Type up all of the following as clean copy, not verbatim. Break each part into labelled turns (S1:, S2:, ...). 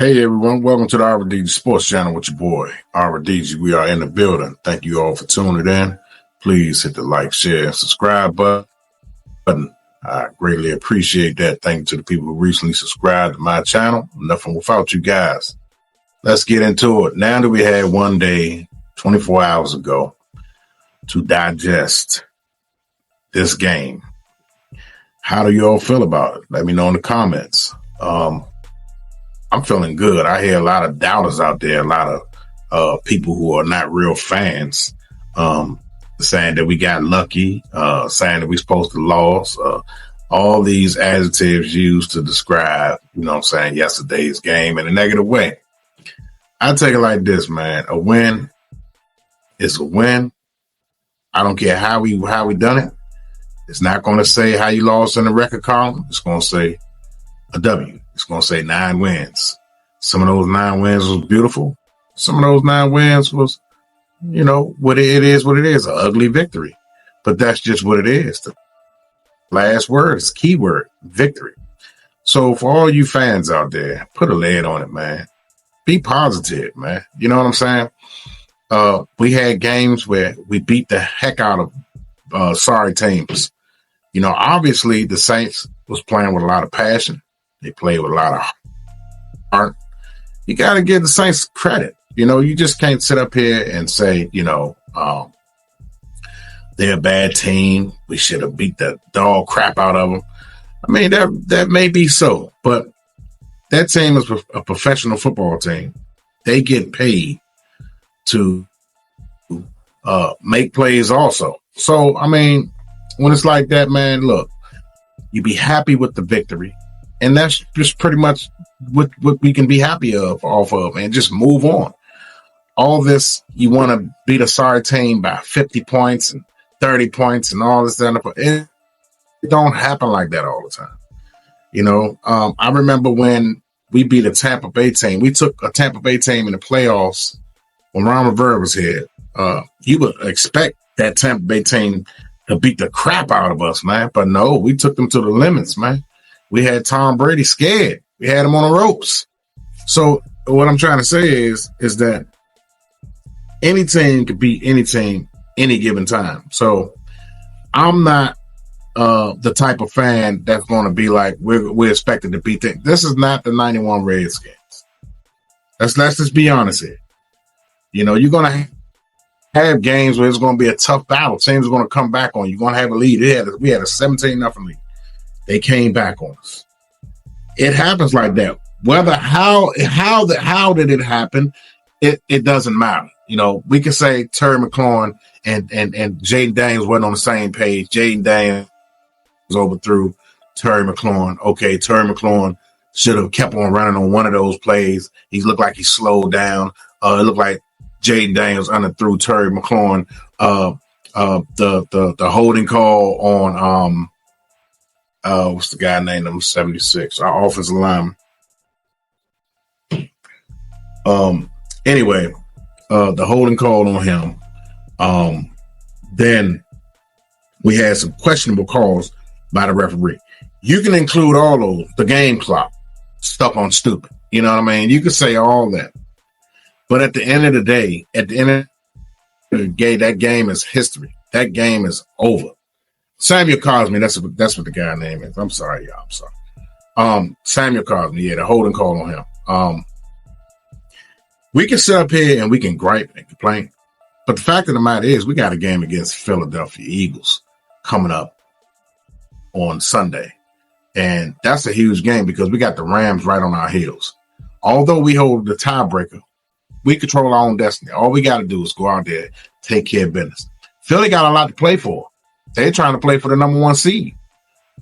S1: Hey everyone, welcome to the RDG Sports Channel with your boy, RDG. We are in the building. Thank you all for tuning in. Please hit the like, share, and subscribe button. I greatly appreciate that. Thank you to the people who recently subscribed to my channel. Nothing without you guys. Let's get into it. Now that we had one day, 24 hours ago, to digest this game, how do you all feel about it? Let me know in the comments. I'm feeling good. I hear a lot of doubters out there, a lot of people who are not real fans, saying that we got lucky, saying that we're supposed to lose, all these adjectives used to describe, yesterday's game in a negative way. I take it like this, man. A win is a win. I don't care how we done it. It's not going to say how you lost in the record column. It's going to say a W. It's going to say 9 wins. Some of those 9 wins was beautiful. Some of those 9 wins was, what it is, an ugly victory. But that's just what it is. The last word is keyword, victory. So for all you fans out there, put a lid on it, man. Be positive, man. You know what I'm saying? We had games where we beat the heck out of sorry teams. Obviously the Saints was playing with a lot of passion. They played with a lot of heart. You got to give the Saints credit. You just can't sit up here and say, they're a bad team. We should have beat the dog crap out of them. I mean, that may be so, but that team is a professional football team. They get paid to make plays also. So, I mean, when it's like that, man, look, you be happy with the victory. And that's just pretty much what we can be happy off of and just move on. All this, you want to beat a sorry team by 50 points and 30 points and all this stuff. It don't happen like that all the time. I remember when we beat a Tampa Bay team. We took a Tampa Bay team in the playoffs when Ron Rivera was here. You would expect that Tampa Bay team to beat the crap out of us, man. But no, we took them to the limits, man. We had Tom Brady scared. We had him on the ropes. So what I'm trying to say is that any team could beat any team any given time. So I'm not the type of fan that's going to be like, we're expected to beat them. This is not the 91 Redskins. Let's just be honest here. You're going to have games where it's going to be a tough battle. Teams are going to come back on you. You're going to have a lead. We had a 17-0 lead. They came back on us. It happens like that. Whether how did it happen, it doesn't matter. We can say Terry McLaurin and Jaden Daniels wasn't on the same page. Jaden Daniels overthrew Terry McLaurin. Okay, Terry McLaurin should have kept on running on one of those plays. He looked like he slowed down. It looked like Jaden Daniels underthrew Terry McLaurin. The holding call on what's the guy named number 76? Our offensive lineman. Anyway, the holding call on him. Then we had some questionable calls by the referee. You can include all those, the game clock, stuck on stupid. You know what I mean? You can say all that. But at the end of the day, that game is history. That game is over. Samuel Cosme, that's what the guy name is. I'm sorry, y'all. I'm sorry. Samuel Cosme, the holding call on him. We can sit up here and we can gripe and complain. But the fact of the matter is we got a game against Philadelphia Eagles coming up on Sunday. And that's a huge game because we got the Rams right on our heels. Although we hold the tiebreaker, we control our own destiny. All we got to do is go out there, take care of business. Philly got a lot to play for. They're trying to play for the number 1 seed.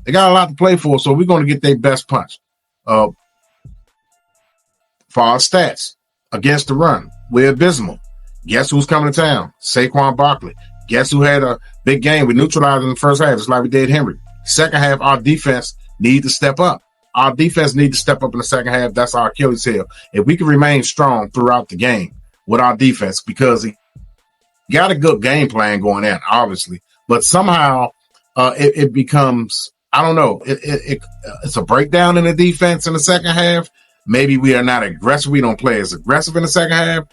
S1: They got a lot to play for, so we're going to get their best punch. For our stats, against the run, we're abysmal. Guess who's coming to town? Saquon Barkley. Guess who had a big game? We neutralized in the first half, just like we did Henry. Second half, our defense needs to step up. Our defense needs to step up in the second half. That's our Achilles heel. If we can remain strong throughout the game with our defense, because he got a good game plan going in, obviously, but somehow it becomes, I don't know, it's a breakdown in the defense in the second half maybe we are not aggressive. We don't play as aggressive in the second half.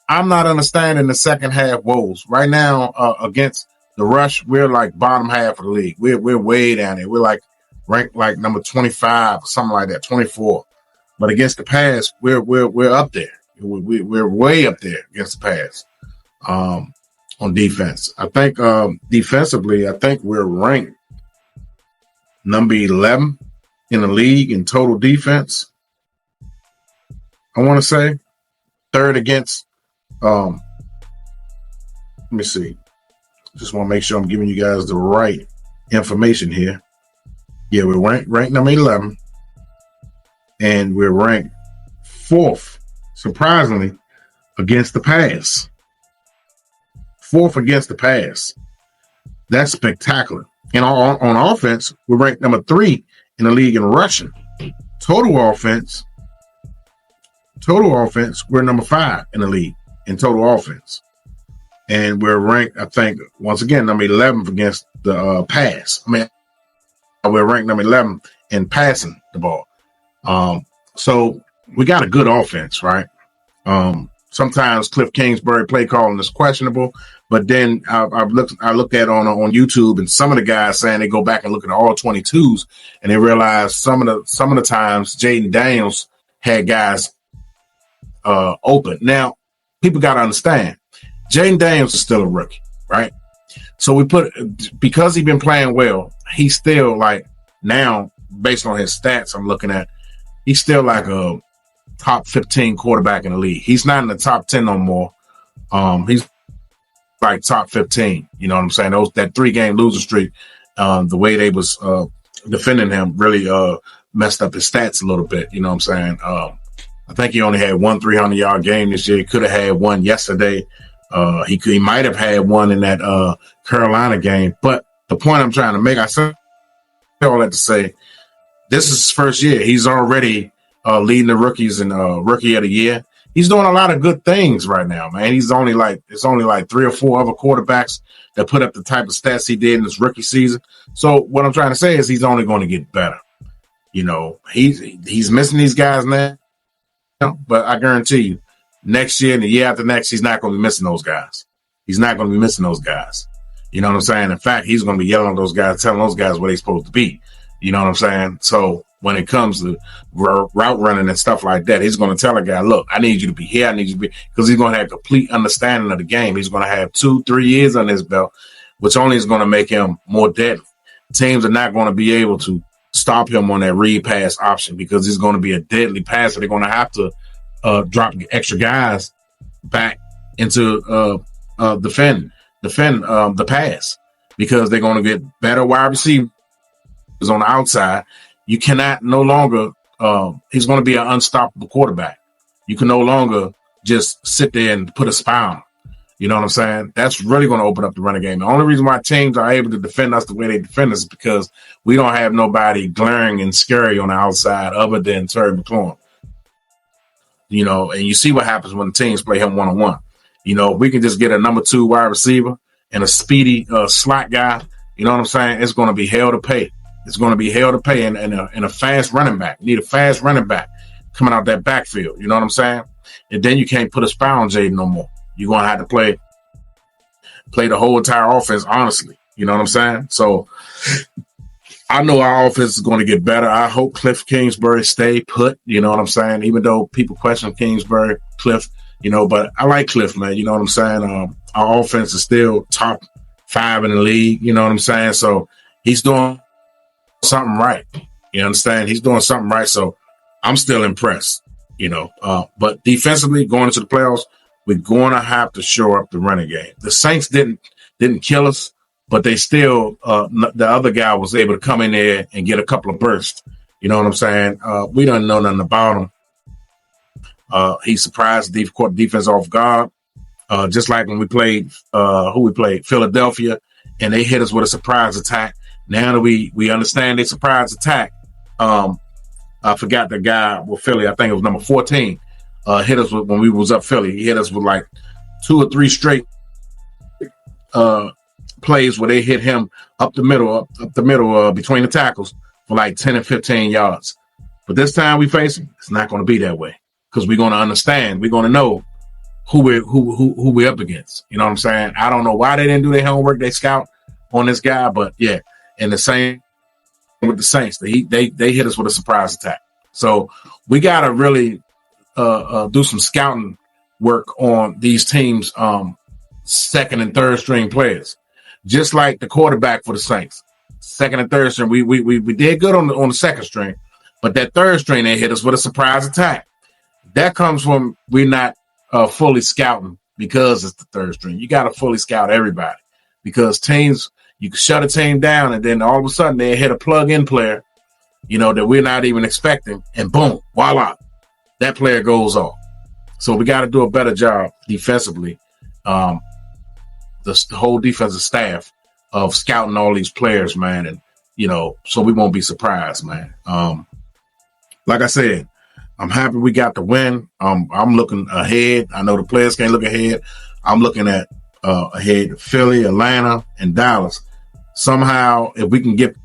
S1: I'm not understanding the second half woes right now against the rush. We're like bottom half of the league. We're way down there. We're like ranked like number 25 or something like that, 24. But against the pass, we're up there. We're way up there against the pass on defense. I think defensively, I think we're ranked number 11 in the league in total defense. I want to say third against. Let me see. Just want to make sure I'm giving you guys the right information here. Yeah, we're ranked number 11, and we're ranked 4th, surprisingly, against the pass. 4th against the pass. That's spectacular. And on offense, we're ranked number 3 in the league in rushing. Total offense, we're number 5 in the league in total offense. And we're ranked, I think, once again, number 11 against the pass. I mean, we're ranked number 11 in passing the ball. So we got a good offense, right? Sometimes Cliff Kingsbury play calling is questionable, but then I looked at on YouTube, and some of the guys saying they go back and look at all 22s, and they realize some of the times Jaden Daniels had guys open. Now, people got to understand, Jaden Daniels is still a rookie, right? So because he's been playing well, he's still like now, based on his stats I'm looking at, he's still like a top 15 quarterback in the league. He's not in the top 10 no more. He's like top 15. You know what I'm saying? That 3-game losing streak, the way they was defending him really messed up his stats a little bit. You know what I'm saying? I think he only had one 300-yard game this year. He could have had one yesterday. He might have had one in that Carolina game. But the point I'm trying to make, I said all that to say, this is his first year. He's already leading the rookies in Rookie of the Year. He's doing a lot of good things right now, man. It's only like 3 or 4 other quarterbacks that put up the type of stats he did in his rookie season. So what I'm trying to say is he's only going to get better. You know, he's missing these guys now, but I guarantee you, next year and the year after next, he's not going to be missing those guys. He's not going to be missing those guys. You know what I'm saying? In fact, he's going to be yelling at those guys, telling those guys where they're supposed to be. You know what I'm saying? So when it comes to route running and stuff like that, he's going to tell a guy, look, I need you to be here. I need you to be, because he's going to have complete understanding of the game. He's going to have 2-3 years on his belt, which only is going to make him more deadly. Teams are not going to be able to stop him on that read pass option because he's going to be a deadly passer. They're going to have to drop extra guys back into defend the pass because they're going to get better wide receivers on the outside. You cannot no longer he's going to be an unstoppable quarterback. You can no longer just sit there and put a spy on him. You know what I'm saying? That's really going to open up the running game. The only reason why teams are able to defend us the way they defend us is because we don't have nobody glaring and scary on the outside other than Terry McLaurin. You know, and you see what happens when the teams play him one-on-one. You know, if we can just get a number 2 wide receiver and a speedy slot guy, you know what I'm saying? It's going to be hell to pay. It's going to be hell to pay in a fast running back. You need a fast running back coming out that backfield. You know what I'm saying? And then you can't put a spy on Jaden no more. You're going to have to play the whole entire offense, honestly. You know what I'm saying? So I know our offense is going to get better. I hope Cliff Kingsbury stay put. You know what I'm saying? Even though people question Kingsbury, Cliff, you know, but I like Cliff, man. You know what I'm saying? Our offense is still top 5 in the league. You know what I'm saying? So he's doing something right. You understand? He's doing something right. So I'm still impressed, you know. But defensively, going into the playoffs, we're going to have to shore up the running game. The Saints didn't kill us, but they still, the other guy was able to come in there and get a couple of bursts. You know what I'm saying? We don't know nothing about him. He surprised the defense off guard, just like when we played, Philadelphia, and they hit us with a surprise attack. Now that we understand their surprise attack, I forgot the guy with Philly. I think it was number 14. Hit us when we was up Philly. He hit us with like 2 or 3 straight plays where they hit him up the middle between the tackles for like 10 and 15 yards. But this time we face them, it's not going to be that way because we're going to understand. We're going to know who we're up against. You know what I'm saying? I don't know why they didn't do their homework. They scout on this guy, but yeah. And the same with the Saints. They hit us with a surprise attack. So we got to really do some scouting work on these teams' second and third string players, just like the quarterback for the Saints. Second and third string, we did good on the second string, but that third string they hit us with a surprise attack. That comes from we're not fully scouting because it's the third string. You got to fully scout everybody because teams, you can shut a team down and then all of a sudden they hit a plug-in player, that we're not even expecting, and boom, voila, that player goes off. So we got to do a better job defensively, the whole defensive staff of scouting all these players, man, and so we won't be surprised, man. Like I said, I'm happy we got the win. I'm looking ahead. I know the players can't look ahead. I'm looking at ahead Philly, Atlanta, and Dallas. Somehow, if we can get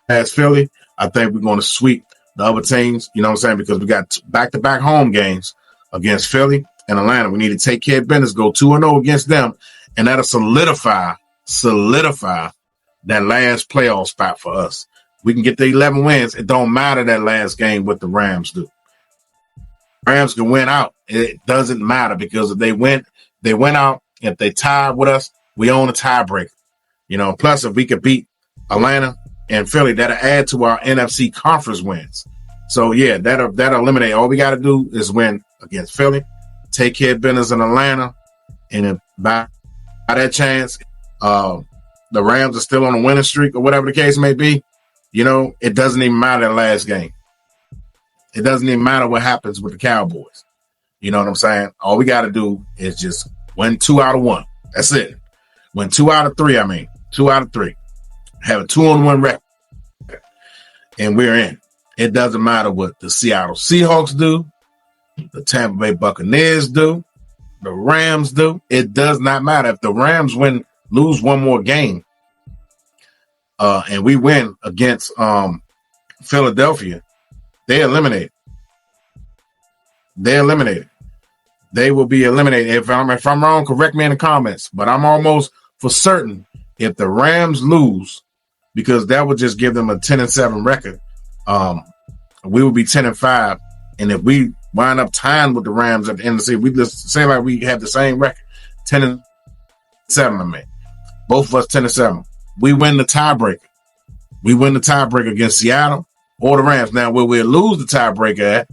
S1: past Philly, I think we're going to sweep the other teams. You know what I'm saying? Because we got back-to-back home games against Philly and Atlanta. We need to take care of business, go 2-0 against them, and that'll solidify that last playoff spot for us. We can get the 11 wins. It don't matter that last game what the Rams do. Rams can win out. It doesn't matter because if they went out. If they tied with us, we own a tiebreaker. Plus if we could beat Atlanta and Philly, that'll add to our NFC conference wins. So yeah, that'll eliminate. All we got to do is win against Philly, take care of business in Atlanta, and then by that chance, the Rams are still on a winning streak or whatever the case may be. It doesn't even matter the last game. It doesn't even matter what happens with the Cowboys. You know what I'm saying? All we got to do is just win 2 out of 1. That's it. Win 2 out of 3. 2 out of 3. Have a 2-1 record. And we're in. It doesn't matter what the Seattle Seahawks do, the Tampa Bay Buccaneers do, the Rams do. It does not matter. If the Rams lose one more game, and we win against Philadelphia, they're eliminated. They're eliminated. They will be eliminated. If I'm wrong, correct me in the comments. But I'm almost for certain if the Rams lose, because that would just give them a 10-7 record, we will be 10-5. And if we wind up tying with the Rams at the end of the season, we just say like we have the same record, 10-7. Both of us 10-7. We win the tiebreaker. We win the tiebreaker against Seattle or the Rams. Now, where we'll lose the tiebreaker at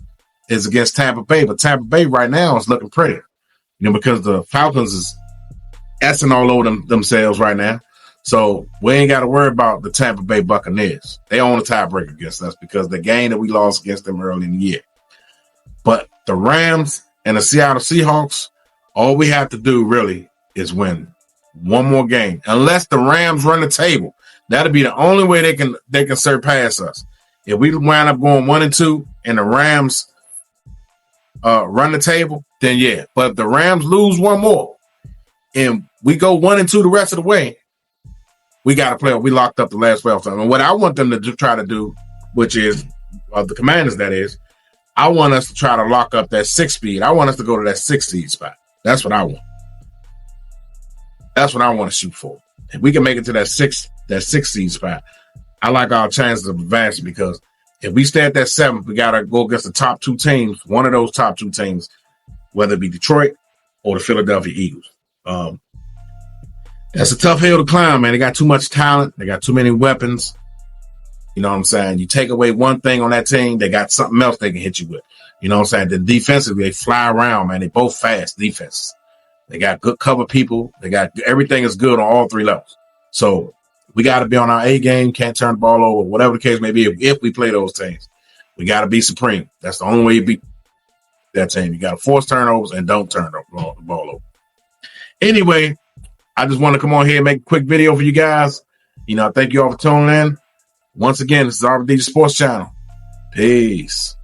S1: is against Tampa Bay. But Tampa Bay right now is looking pretty, because the Falcons is essing all over themselves right now. So we ain't got to worry about the Tampa Bay Buccaneers. They own a tiebreaker against us because the game that we lost against them early in the year. But the Rams and the Seattle Seahawks, all we have to do really is win one more game. Unless the Rams run the table, that'll be the only way they can surpass us. If we wind up going 1-2 and the Rams run the table, then yeah. But if the Rams lose one more and we go 1-2 the rest of the way, we got to play. We locked up the last playoff time. And what I want them to try to do, which is the Commanders, that is, I want us to try to lock up that 6 speed. I want us to go to that 6 seed spot. That's what I want. That's what I want to shoot for. If we can make it to that 6 seed spot, I like our chances of advancing because if we stay at that 7, we got to go against the top 2 teams, one of those top 2 teams, whether it be Detroit or the Philadelphia Eagles. That's a tough hill to climb, man. They got too much talent. They got too many weapons. You know what I'm saying? You take away one thing on that team, they got something else they can hit you with. You know what I'm saying? Then defensively, they fly around, man. They both fast defenses. They got good cover people. They got everything is good on all 3 levels. So we got to be on our A game. Can't turn the ball over, whatever the case may be. If we play those teams, we got to be supreme. That's the only way you beat that team. You got to force turnovers and don't turn the ball over. Anyway, I just want to come on here and make a quick video for you guys. Thank you all for tuning in. Once again, this is our DJ Sports Channel. Peace.